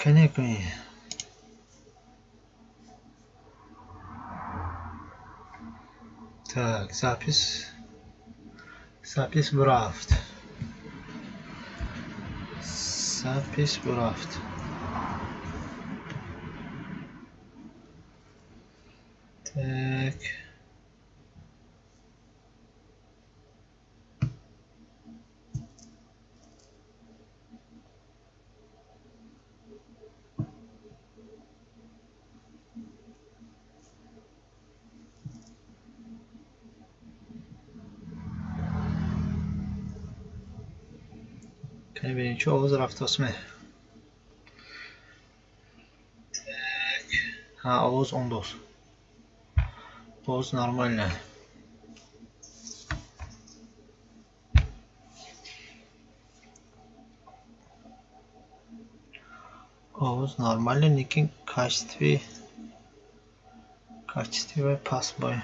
کنی так, запись брафт. Запись брафт. Так. ببینید چه آواز رفت اسمه. ها آواز اون دوست. آواز نرمال نه. آواز نرمال نه لیکن کاشتوی پاس بای.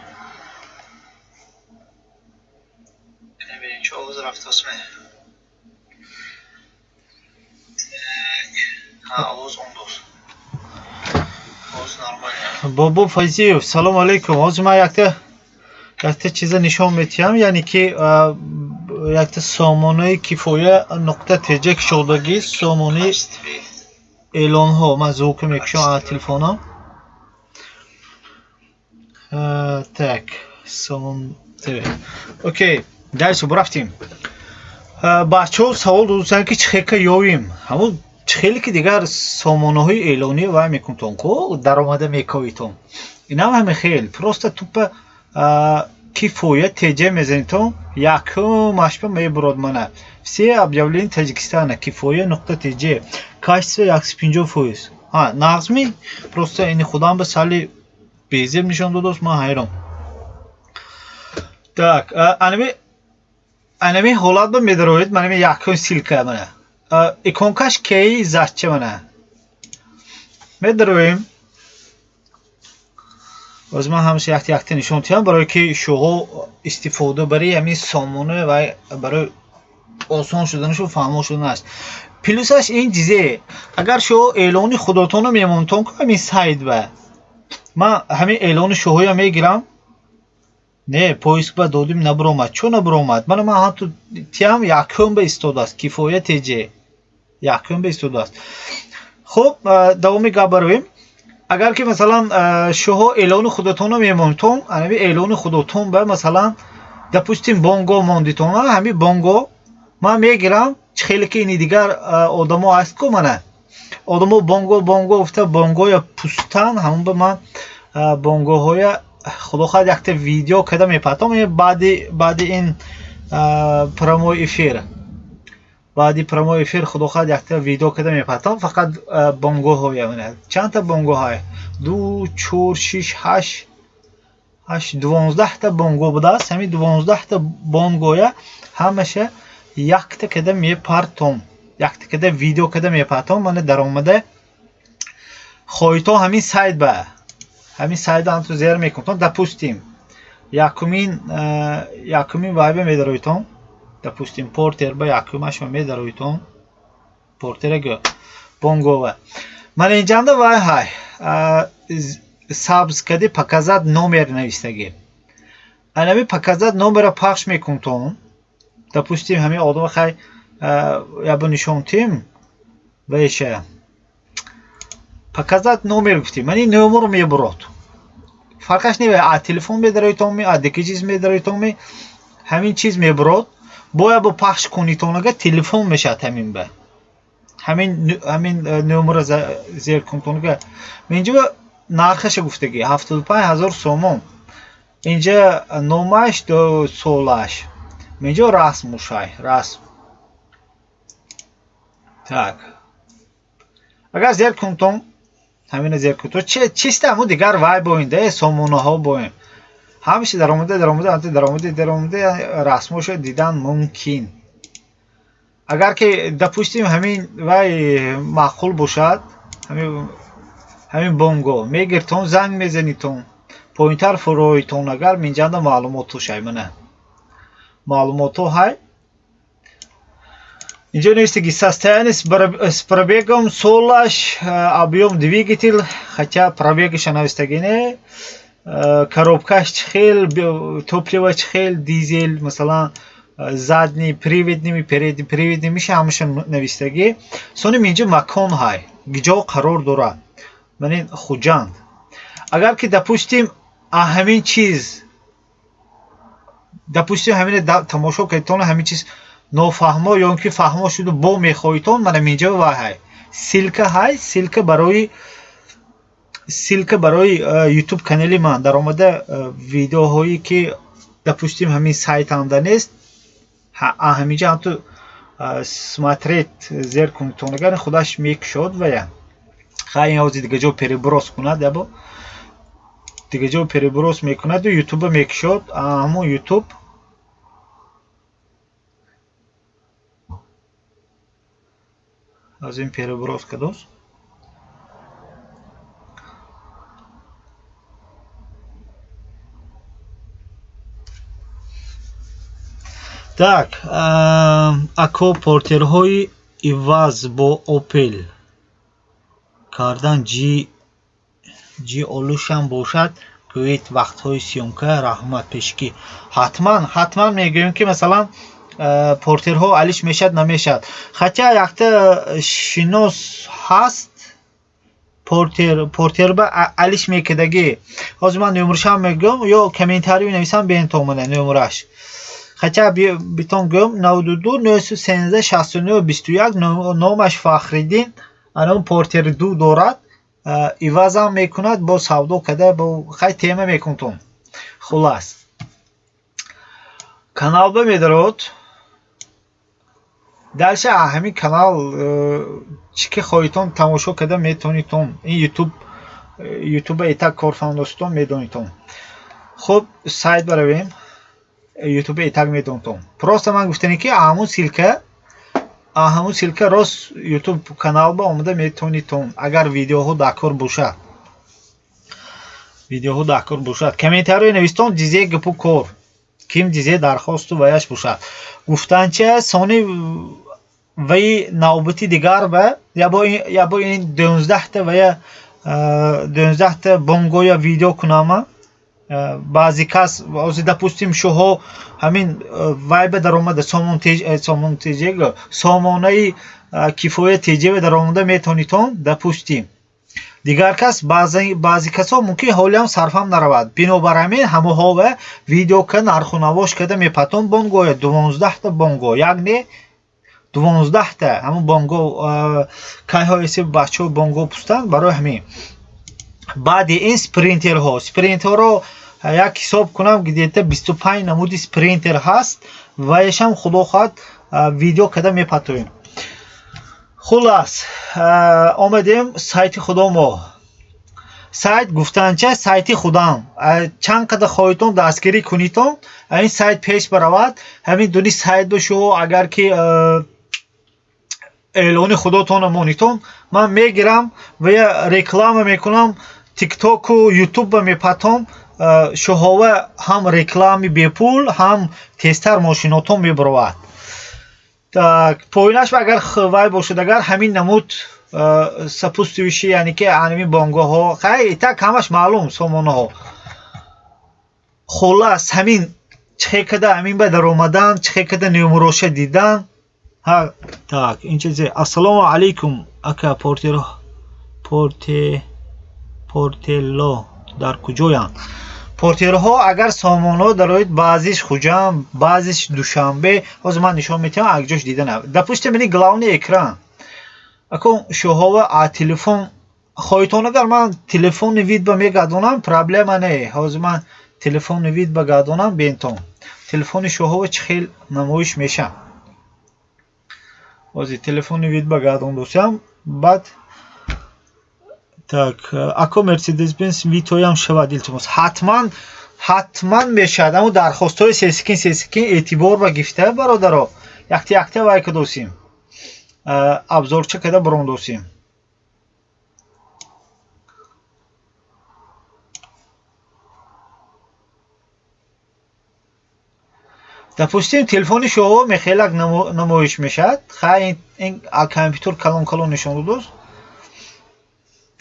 ببینید چه آواز رفت اسمه. آواز اون دوست. آواز نرمال. بابا فایزیو سلام علیکم. آواز ما یک چیز نشون میتیم، یعنی که یک سامانه کیفایه نقطه تجک شدگی سامانه اعلان ها. من زوک میکشم از تلفنم. так سامان اوکی درس برفتیم. بچه‌ها سوال داشتن که چه یابیم. همون خیلی که دیگر سامانه های اعلانی و میکنتون کو درآمد میکویتون. اینا هم خیلی پروست توپ کیفایه تجه میزنیتون یکم ماشپا میبرد منه. все объявления Таджикистана кифоя нукта тж качество 150%. нағзми просто ини худам ба сали безем нишон додост. ман ҳайрон. так анами ҳолат ба медароид манами якон силка мана иконкаш кей зачча мана медароим. аз ман ҳамаша якта нишон тиҳам барои ки шумо истифода барои ҳамин сомона ва барои осон шуданашо фаҳмо шуданаш. плюсаш ин чизе агар шумо эълони худотонро мемонтон ку ҳамин сайт ба ман ҳамин эълони шуҳоя мегирам. не поиск ба додим набиромад. чо набиромад? ман ҳатто тиҳам якум ба истодааст. кифоя тж якум ба истодааст. хуб давоми гап баровем. агар ки масалан шумо эълони худотонро мемонтон ҳамин эълони худотон ба масалан допустим бонго мондитон ҳамин бонго ман мегирам. хеле ки ини дигар одамо ҳаст ку мана одамо бонго гуфта бонгоя пустан ҳамон ба ман бонгоҳоя худо хоҳад якта видео када мепатам баъди ин промои эфир худо хоҳад якта видео када мепатам. фақат бонгоҳоя мана чандта бонгоҳая 2 4 6 8 12 бонго будааст. ҳамин 12 бонгоя ҳамаша якта када мепартом, якта када видео када мепартом. мана даромада хоҳито ҳамин сайт ба ҳамин сайт анту зер мекунтон. допустим якумин вайба медароитон. допустим портер ба якумаш медароитон. портераго бонгова мана инҷанда вай ҳай сабз кади показат номер навистаги. анами показат номера пахш мекунтон. допустим ҳамин одама хай яба нишонтим веша показат номер гуфтим. мани номеро мебурод. фарқаш не а телефон медароитон а деки чиз медароитон ҳамин чиз мебурод. боя бо пахш кунитонага телефон мешад ҳамин ба ҳамин номера зер кунтонага. инҷа нархаша гуфтаги 75000 сомон. инҷа номаш 2 солаш. инҷо расм мушай расм. так агар зер кунтон ҳамина зер кунтон чиста ҳамун дигар вай боинда сомонаҳо боин ҳамаша даромади расмошо дидан мумкин. агар ки допустим ҳамин вай маъқул бошад ҳамин бонго мегиртон занг мезанитон поинтар фуроитон агар минҷанда маълумоту шаймана маълумоту ҳай اینجا نوشته с пробегом солаш объем двигатель, хотя пробегش نوشتگی نه. коробкаш чхел, топливо чхел, дизель, مثلا задний приводными, передний приводными миша ҳамаша навистагӣ. Соним инҷа макон ҳай, ҷо қарор дорад. Манин хуҷанд. Агар ки допустим ҳамин чиз, допустим ҳамин тамошо кардитон ҳамин чиз нофаҳмо ё ки фаҳмо шуду бо мехоҳитон, манам инҷа вай ҳай. Силка ҳай, силка барои YouTube канали ман даромада видеоҳое ки допустим ҳамин сайтамда нест, ҳаминҷа ҳамту смотреть зеркунтон агар худаш мекушод вая. Хай ин дига ҷо переброс кунад, ябо дига ҷо переброс мекунаду YouTube мекушод, ҳамон YouTube аз ин переброс кадос. Так, ако портерҳои иваз бо Opel кардан ҷи олушам бошад, гӯед вақтҳои сёмка раҳмат пешкӣ. ҳатман мегӯем ки масалан портерҳо алиш мешад намешад. Хотя якта шинос ҳаст портерба алиш мекардагӣ. ҳозир ман номерашам мегӯм ё комментарӣ менависам бентомана номераш. Хотя битон гӯм 92 913 69 21 номаш Фахриддин. Анон портер 2 дорад, ивазам мекунад бо савдо када бо хай тема мекунтон. Хулас каналба медарод дарша ҳамин канал чӣ ки хоҳитон тамошо када метавонитон. Ин YouTube этак корфармудастон медонитон. Хуб сайт баравем. YouTube этак медонитон. Просто ман гуфтане ки ҳамун силка рост YouTube каналба омада метавонитон. Агар видеоҳо дакор бошад. Комментарии навистон дизе гапу кор. Ким дизе дархосту ваяш бошад. Гуфтанча сони ваи навбати дигар ба я бо ин 12 вая 12 бонго я видео кунама. баъзе кас допустим шуҳо ҳамин вайба даромада сомонаи кифоя теҷева даромада метавонитон. Допустим дигар кас баъзе касо мумкин ҳолиам сарфам наравад. Бинобар ҳамин ҳамоҳова видеока нархунавош када мепатон бонгоя 12 бонго як не 12 ҳамон бонго кайҳо эси бачаҳо бонго пустанд барои ҳамин. баъди ин спринтерҳоро як ҳисоб кунам где-то 25 намуди спринтер ҳаст. ваешам худо хоҳад видео када мепатоем. хулас омадем сайти худо мо. сайт гуфтанча сайти худам. чанд қадр хоҳитон дастгирӣ кунитон ин сайт пеш баравад. ҳамин дуни сайт бошо. агар ки эълони худотон монитон ман мегирам ва я реклама мекунам. тиктоку ютуб мепатом. шуҳова ҳам реклами бепул ҳам тезтар мошинотон мебаровад. Так поинаш агар вай бошад агар ҳамин намуд сапустивиши яъне ки ҳамин бонгоҳо хай так ҳамаш маълум сомонаҳо. хулас ҳамин чӣ када ҳамин ба даромадан чӣ када номероша дидан. Так инчиз ассалому алайкум ака портелло дар куҷоянд? портерҳо агар сомоно дароид баъзиш хуҷам баъзиш душанбе. ҳозир ман нишон метавам акҷош диданам. допустим ини главни экран акон шуҳова телефон хоҳитон агар ман телефони видба мегардонам проблема не. ҳозир ман телефони видба гардонам бентон телефони шуҳова чӣ хел намоиш меша. ҳозир телефони видба гардондосам баъд так ако Mercedes Benz витоям шавад илтимос ҳатман мешавад. аммо дархостҳои сесекин эътибор ба гифта бародаро якта вай кадосим абзорча када брондосим. допустим телефони шумо мехелак намоиш мешад. Хай ин компютер калон нишон дод.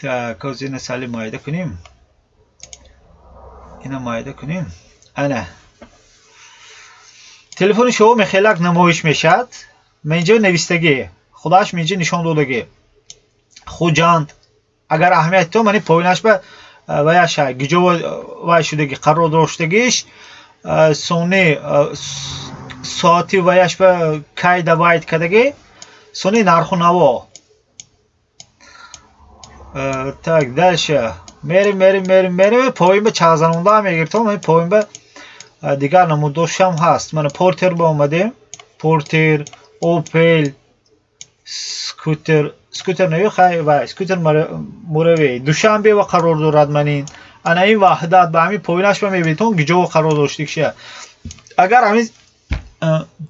Так, аз ина сали майда куним. Ина майда куним. Ана. Телефони шумо мехелак намоиш мешад. Менҷо навистагӣ. Худаш менҷо нишон додагӣ. Хуҷанд. Агар аҳамияти то мани поинаш ба ваяша гиҷо вай шудаги қарор доштагиш сони соати ваяш ба кайда вайд кадаги сони нарху наво. Так, дальше. Мерим поин ба чазанонда мегиртам. Мани поин ба дигар намудошам ҳаст. Мана портер ба омадем. Портер, Opel, скутер нави хай вай скутер муравӣ душанбе ва қарор дорад. Манин ана ин ваҳдат ба ҳамин поинаш ба мебинитон гиҷо қарор доштикша. Агар ҳамин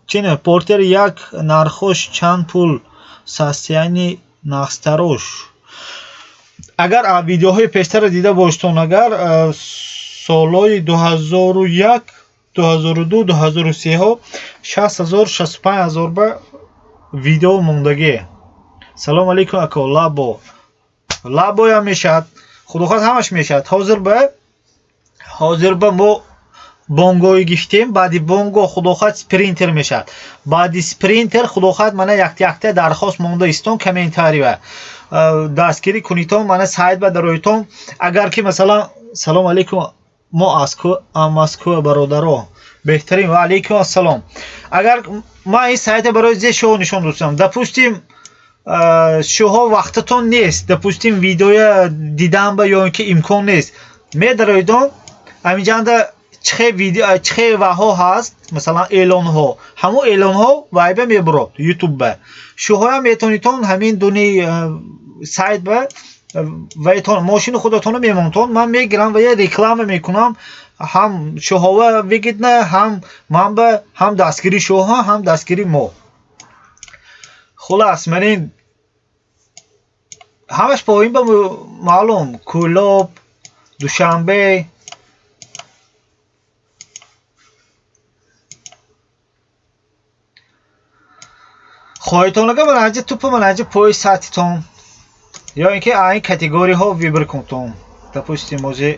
чина портер як нархош чанд пул состоянии нақстарош. Агар видеоҳои пештара дида бошедон, агар солҳои 2001 2002 2003 60000 65000 ба видео мондагӣ. Салом алейкум ако. лабо ям мешад. худохоҳ ҳамаш мешад. ҳозир ба мо бонгои гифтем. баъди бонго худохоҳ спринтер мешад. баъди спринтер худохоҳ мана якта дархост монда истон комментарий ва дастгирӣ кунитон. мана сайт ба дароитон. агар ки масалан салом алейкум мо Москва бародаро беҳтарин ва алейкум ассалом. агар ман ин сайта барои зе шумо нишон додам. допустим шумо вақтатон нест. допустим видеоя дидан ба ё ин ки имкон нест. медароидон аминҷанда чихе ваҳо ҳаст. масалан эълонҳо. ҳамон эълонҳо вайба мебурад ютуб. шумо метавонитон ҳамин дуни сайт ба ваитон мошини худатон мемонтон. ман мегирам ва я реклама мекунам. ҳам шуҳова вигидна ҳам манба ҳам дастгири шуҳа ҳам дастгири мо. хулас манин ҳамаш поин ба маълум кӯлоб душанбе хоҳитонага манаҷа тупа манаҷа пои сатитон ё ин ки ин категорияҳо вибр кунтон. допустим озе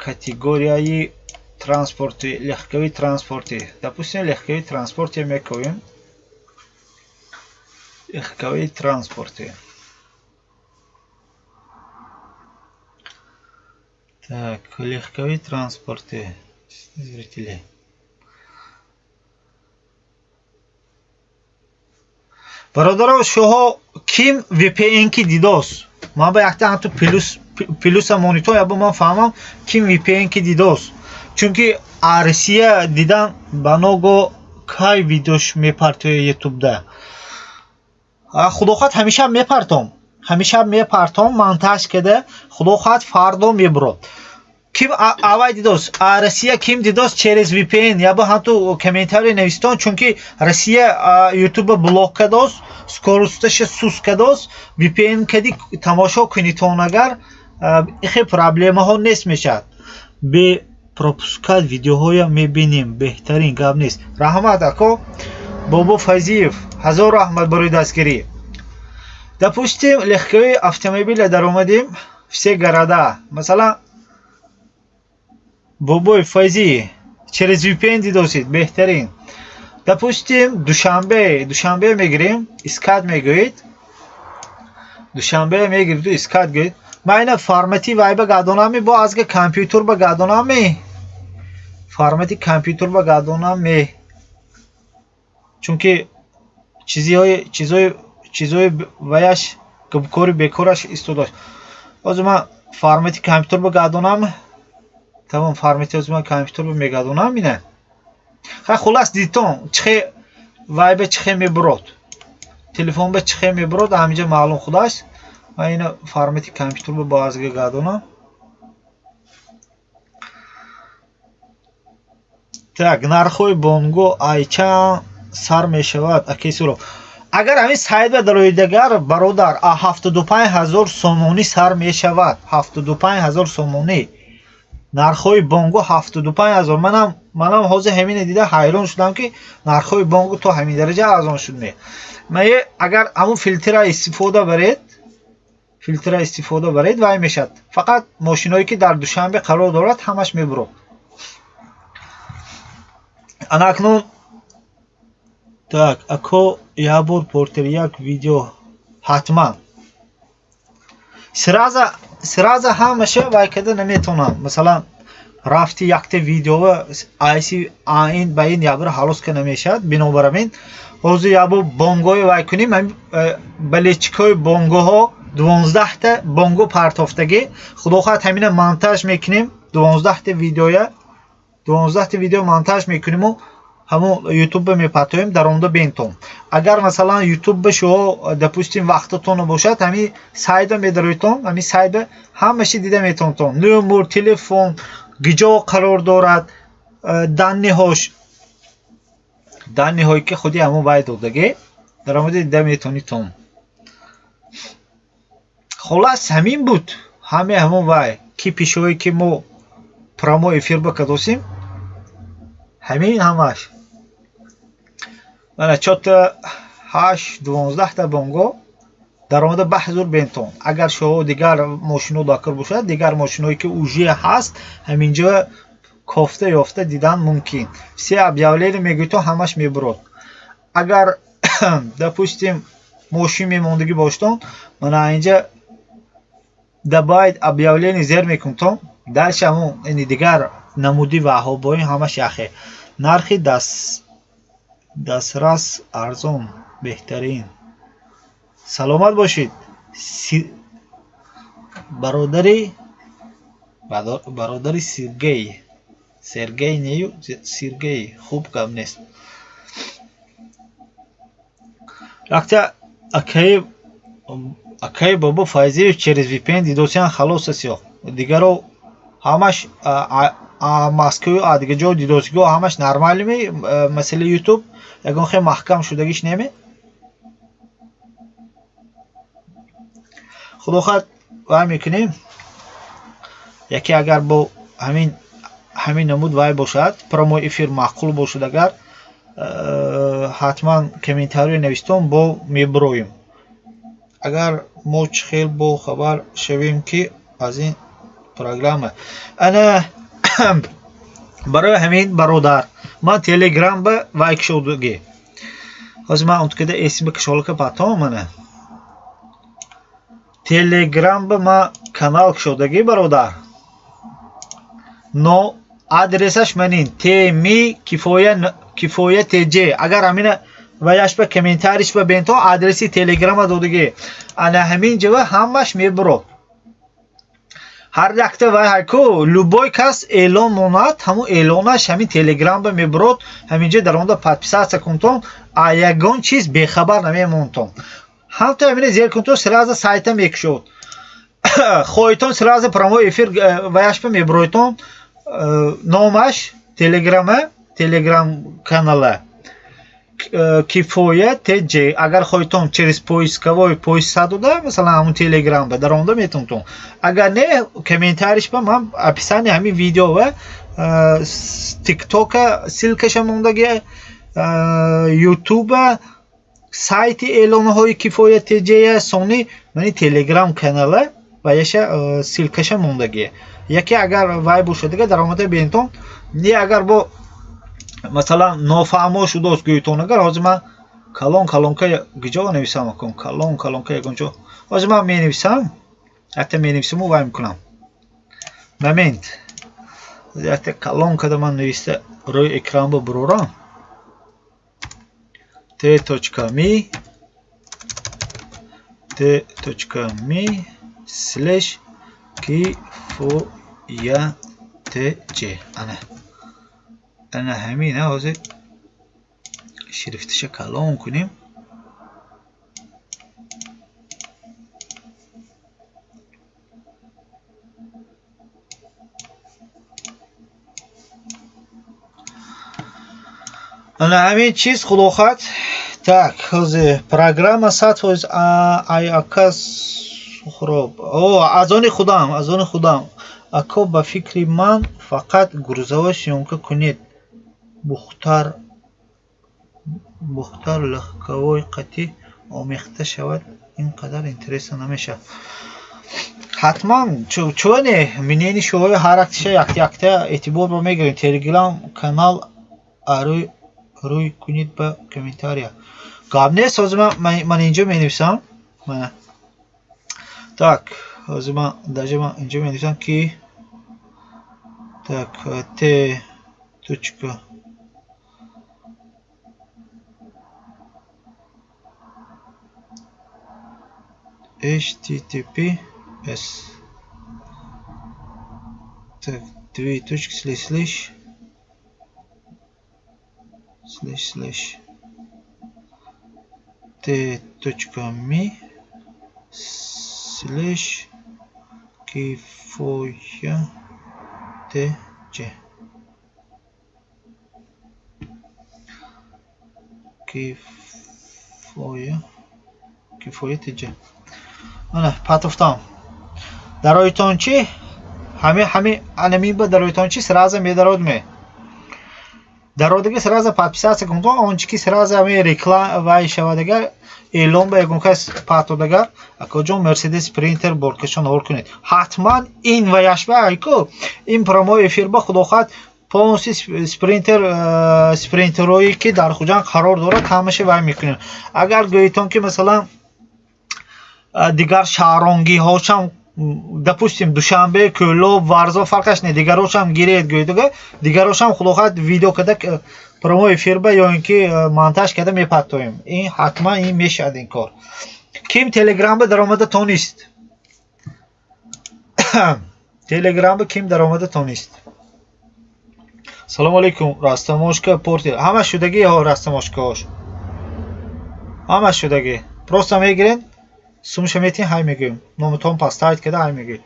категорияи транспорти легкови транспорти. допустим легкови транспорти мекунем. легкови транспорти. так легкови транспорти зрители. бародаро шумо ким VPN ки дидост. ман ба якта ҳамту плюса монитор ябо ман фаҳмам ким VPN ки дидост. чунки Россия дидан ба ного кай видеош мепартоя ютубда. худохоҳ ҳамеша мепартом монтаж када худохоҳ фардо мебурад. ким авай дидост Россия ким дидост через VPN ябо ҳамту комментарий навистон. чунки Россия ютуба блок кадост скоросташа суст кадост. VPN кади тамошо кунитон агар ихе проблемаҳо нест мешад. бе пропускат видеоҳоя мебинем. беҳтарин гап нест. раҳмат ако бобо Фазиев. ҳазор раҳмат барои дастгирӣ. допустим легкови автомобиля даромадем все города. масалан бобои Файзи через VPN дидосид беҳтарин. допустим душанбе мегирем искат мегӯед. душанбе мегирду искат гӯед. майна формати вайба гадонами бо азга компютер ба гадонами формати компютер ба гадонами чунки чизои ваяш кори бекораш истодаш. озу ман формати компютер ба гадонам. тамом формати озу ман компютер ба мегадонам ина. ха хулас дитон чихе вайба чихе мебурад. телефон ба чихе мебурад ҳаминҷа маълум худаш. ман ина формати компютер ба баъзга гадонам. так нархои бонго айчан сар мешавад акесуро. агар ҳамин сайт ба дароидагар бародар 75000 сомонӣ сар мешавад. 75000 сомонӣ нархои бонго 75000. манам منم حوزه همین دیده حیران شدم که نرخ‌های بانک تا همین درجه ارزان شده. مگه اگر همون فیلتر استفاده برید وای میشد. فقط ماشینایی که در دوشنبه قرار دارد همش میبرد. انا اکنون так اكو я бор портер як видео حتما сразу ҳамаша вай када наметонам. Масалан рафти якта видео айси айн ба ин ябр ҳалос ка намешад. Бинобар амин ҳозир ябо бонгои вай кунем. балечкои бонгоҳо 12 та бонго партофтагӣ худо хоҳад ҳамина монтаж мекунем. 12 та видео монтаж мекунему ҳамон ютуб мепатоем даромада бентон. Агар масалан ютуб шумо допустим вақтатон бошад ҳами сайда медароитон, ҳами сайда ҳамаша дида метонтон. номер телефон гиҷо қарор дорад, данниҳое ки худи ҳамон вай додагӣ даромада дида метонитон. خلاص ҳамин буд ҳамон вай ки пешоҳое ки мо прамо эфир бакадосим ҳамин ҳамаш мана 4 8 12 та бонго даромада 2000 бентон. агар шумо дигар мошино докар бошад дигар мошиное ки уже ҳаст ҳаминҷо кофта ёфта дидан мумкин. все объявление мегӯито ҳамаш мебурад. агар допустим мошин мемондагӣ бошдон мана инҷа добавить объявление зер мекунтон дальше ҳамон ини дигар намуди ваҳобои ҳамаш яхе. нархи дастрас арзон беҳтарин. саломат бошед. бародари сергей нею сергей хуб гап нест. вақте акаи бобо файзиев через VPN дидосиан халос аст ё дигаро ҳамаш Москва а дига ҷо дидосигоҳ ҳамаш нормалими масъалаи ютуб ягон хеле маҳкам шудагиш неми. худо хоҳад вай мекунем яке агар бо ҳамин намуд вай бошад промо эфир маъқул бошад агар ҳатман комментарие навистон бо мебуроем. агар мо чӣ хел бо хабар шавем ки аз ин программа ана барои ҳамин бародар ман телеграм ба вай кишодагӣ ҳозир ман онтукада эсми кишолка патом мана телеграм ба ман канал кишодагӣ бародар но адресаш манин теми кифоя тж. агар ҳамина ваяш ба комментариш ба бентон адреси телеграма додагӣ ана ҳамин ҷава ҳамаш мебурад. ҳар якта вай ҳайку любой кас эълон монад ҳамун эълонаш ҳамин телеграм ба мебурад. ҳаминҷа дар онда подписатсия кунтон а ягон чиз бехабар намемонтон. ҳамта ҳамина зер кунтон сразу сайта мекушод хоҳитон сразу прамо эфир ваяш ба мебуройтон номаш телеграм канала кифоя тж. агар хоҳитон через поисковой поиска дода масалан ҳамун телеграм ба дар онда метонтон. агар не комментариш ба ман описание ҳамин видео ва тиктока силкаша мондаги ютуба сайти эълонҳои кифоя тж сони мани телеграм канала ва яша силкаша мондаги яке агар вай бошадага дар омада бентон не агар бо масалан нофаҳмо шудааст гӯйтон агар ҳозир ман калонка гиҷо нависам акун калонка ягонҷо ҳозир ман менависам якта менависаму вай мекунам момент якта калонкада ман нависта рӯи экран ба бурорам t.me/kifoyatj ana ҳамина ҳозир шрифтиша калон кунем. ана ҳамин чиз худо хоҳад. так ҳозир программа 100% айакас хуроб аз они худам ако ба фикри ман фақат гурзава сёнка кунед بختار لهکوی قطعی آمیخته شود اینقدر اینترس نمیشه. حتما چونه منینی شوهای هر یک اعتبار رو میگیریم. تلگرام کانال روی کنید به کامنتاریا. گاب نیست از من اینجا می نویسم. так از من اینجا می نویسم که так т точка https так две точки слэш t.me слэш kifoya tc kifoya tc. انا پاتفتم درایتون چی همه انمی به درایتون چی сразу میدارد дародага сразу подписаться кунто ончи ки сразу ами реклама вай шавадагар эълон ба ягон кас патодагар акоҷон мерседес принтер боркашон ҳол кунед. ҳатман ин ва яшбаайко ин промои эфир ба худохоҳад полностью спринтерҳое ки дар хуҷанд қарор дорад ҳамаша вай мекунем. агар гӯитон ки масалан дигар шаҳронгиҳошам допустим душанбе кӯлоб варзо фарқаш не дигарошам гиред гӯйдага дигарошам худохоҳад видео када промо эфир ба ё ин ки монтаж када мепаттоем. ин ҳатман ин мешавад ин кор. ким телеграмба даромада тонист телеграмба ким даромада тонист. салому алейкум растамошка портер ҳама шудаги ҳо растамошкаош ҳама шудаги просто мегирен сумша метин ҳай мегӯем номатон пастайт када ҳай мегӯед.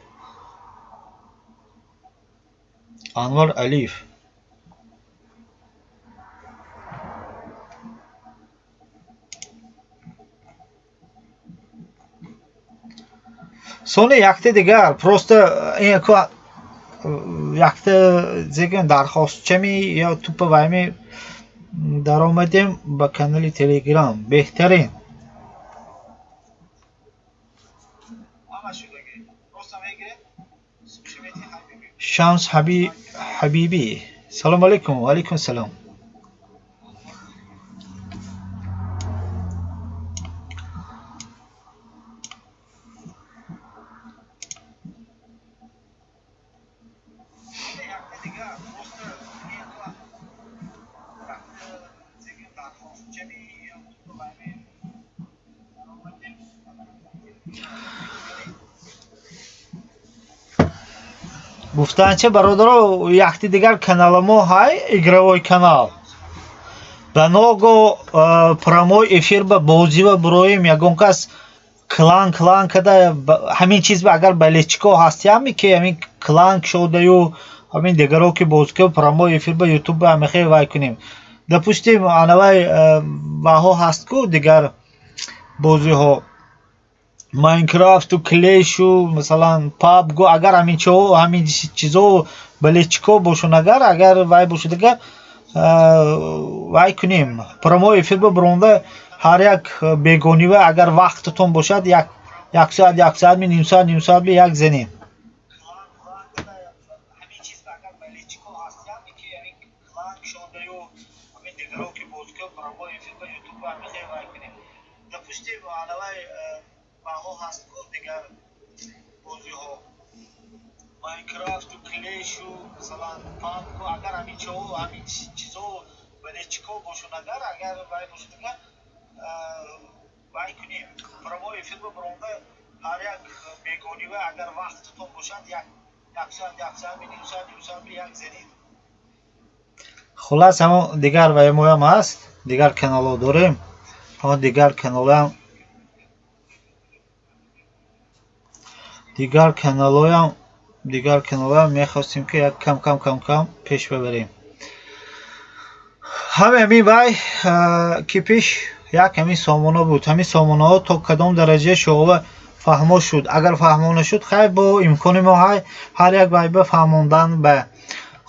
анвар алиев сони якта дигар просто якта зегем дархостчами ё тупа вайми даромадем ба канали телеграм беҳтарин. شمس حبیبی سلام علیکم و علیکم سلام. گفتن چه برادرها یکتی دیگر کانال ما های игровой канал به نوگو پروموی افیر به بازی و برویم یگون کس کلان کده همین چیز به اگر بلیچکو هستی همی که همین کلان شده یو همین دیگرو که بازی که پروموی افیر به یوتیوب به همی خیلی وای کنیم. دپوستیم آنوای واهو هست که دیگر بازی ها майнкрафт و کلیش و مثلا پابگو اگر همین چیزو بلیچکو باشون اگر وای باشد اگر وای کنیم پرومو افیر برونده هر یک بیگونی و اگر وقتتون باشد یک ساعت نیم ساعت به یک زنیم. майнкрафт و کلیش و مثلا پابگو اگر همین چیزو بلیچکو باشون اگر وای باشد اگر وای کنیم پرومو افیر برونده هر یک بیگونی و اگر وقتتون باشد یک ساعت نیم ساعت به یک زنید. خلاص همون دیگر وای مویم هست دیگر کانال ها داریم همون دیگر کانال ها میخواستیم که یک کم پیش ببریم. همین وای که پیش یک همین سامانه بود. همین سامانه ها تا کدام درجه شما فهمو شد. اگر فهمو نشد خیلی با امکان ما های هر یک وای به فهموندن به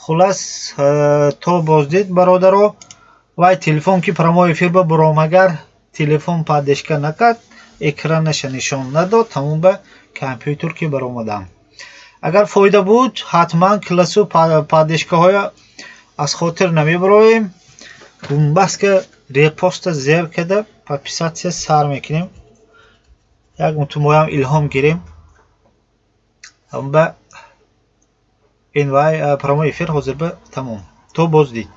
хулас то боздид бародаро. Вай телефон ки промои эфир ба буромагар телефон падешка накард, экраннаша нишон надод, тамом ба компютер ки баромадам. Агар фоида буд, ҳатман классу падешкаҳоя аз хотир намебароем. Гумбаска репоста зер када подписатсия сар мекунем. Як мутумоям илҳом гирем. Тамом ба ин вай промои эфир ҳозир ба тамом. То боздид.